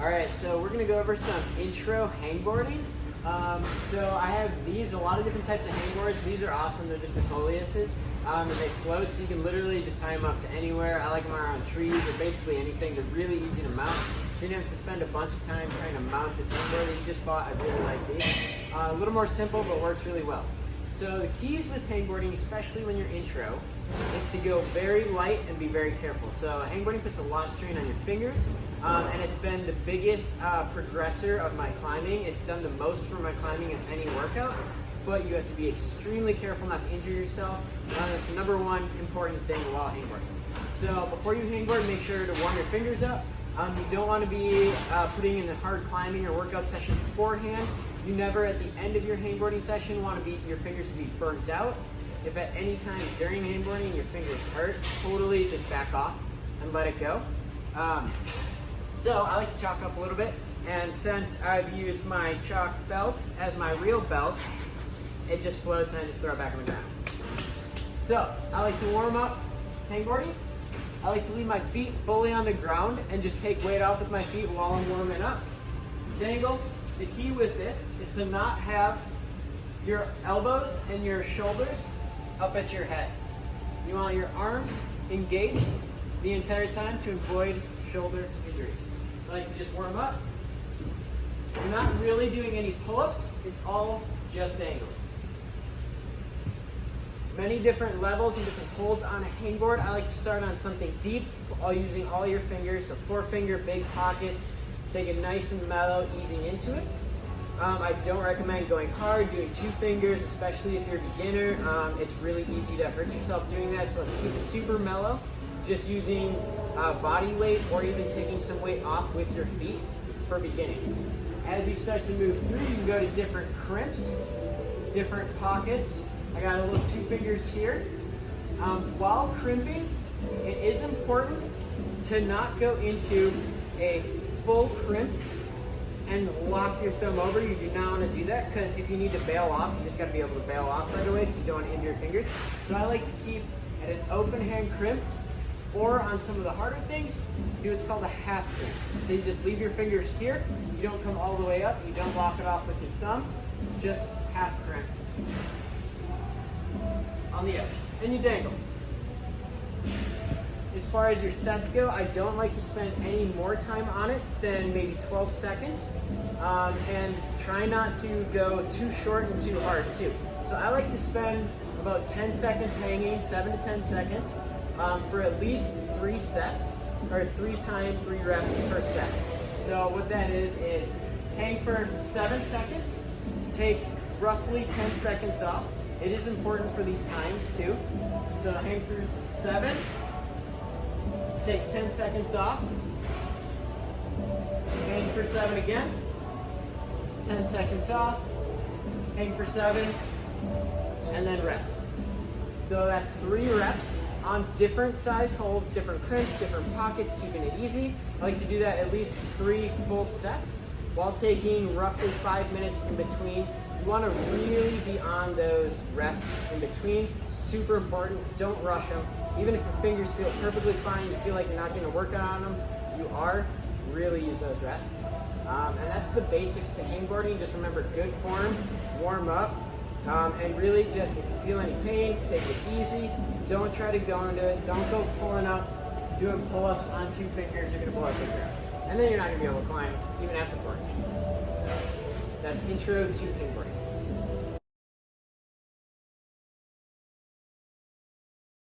All right, so we're gonna go over some intro hangboarding. So I have a lot of different types of hangboards. These are awesome, they're just Metoliuses. And they float, so you can literally just tie them up to anywhere. I like them around trees or basically anything. They're really easy to mount, so you don't have to spend a bunch of time trying to mount this hangboard that you just bought. I really like these. A little more simple, but works really well. So the keys with hangboarding, especially when you're intro, is to go very light and be very careful. So hangboarding puts a lot of strain on your fingers, and it's been the biggest progressor of my climbing. It's done the most for my climbing in any workout, but you have to be extremely careful not to injure yourself. It's the number one important thing while hangboarding. So before you hangboard, make sure to warm your fingers up. You don't want to be putting in a hard climbing or workout session beforehand. You never, at the end of your hangboarding session, want your fingers to be burnt out. If at any time during hangboarding your fingers hurt, totally just back off and let it go. So I like to chalk up a little bit, and since I've used my chalk belt as my real belt, it just floats and I just throw it back on the ground. So I like to warm up hangboarding. I like to leave my feet fully on the ground and just take weight off with my feet while I'm warming up. Dangle. The key with this is to not have your elbows and your shoulders up at your head. You want your arms engaged the entire time to avoid shoulder injuries. So I like to just warm up. We're not really doing any pull-ups, it's all just angling. Many different levels and different holds on a hangboard. I like to start on something deep, using all your fingers, so 4-finger big pockets. Take it nice and mellow, easing into it. I don't recommend going hard, doing 2 fingers, especially if you're a beginner. It's really easy to hurt yourself doing that, so let's keep it super mellow. Just using body weight or even taking some weight off with your feet for beginning. As you start to move through, you can go to different crimps, different pockets. I got a little 2 fingers here. While crimping, it is important to not go into a full crimp and lock your thumb over. You do not want to do that, because if you need to bail off, you just got to be able to bail off right away, because you don't want to injure your fingers. So I like to keep at an open hand crimp, or on some of the harder things, do what's called a half crimp. So you just leave your fingers here, you don't come all the way up, you don't lock it off with your thumb, just half crimp on the edge, and you dangle. As far as your sets go, I don't like to spend any more time on it than maybe 12 seconds. And try not to go too short and too hard too. So I like to spend about 10 seconds hanging, 7 to 10 seconds, for at least 3 sets, or 3 reps per set. So what that is hang for 7 seconds, take roughly 10 seconds off. It is important for these times too. So hang for 7, take 10 seconds off, hang for 7 again, 10 seconds off, hang for 7, and then rest. So that's 3 reps on different size holds, different crimps, different pockets, keeping it easy. I like to do that at least 3 full sets while taking roughly 5 minutes in between. You want to really be on those rests in between. Super important. Don't rush them. Even if your fingers feel perfectly fine, you feel like you're not getting a workout on them, you are, really use those rests. And that's the basics to hangboarding. Just remember good form, warm up, and really just, if you feel any pain, take it easy. Don't try to go into it. Don't go pulling up, doing pull-ups on 2 fingers. You're going to blow a finger out. And then you're not going to be able to climb even after quarantine. So that's intro to hangboarding.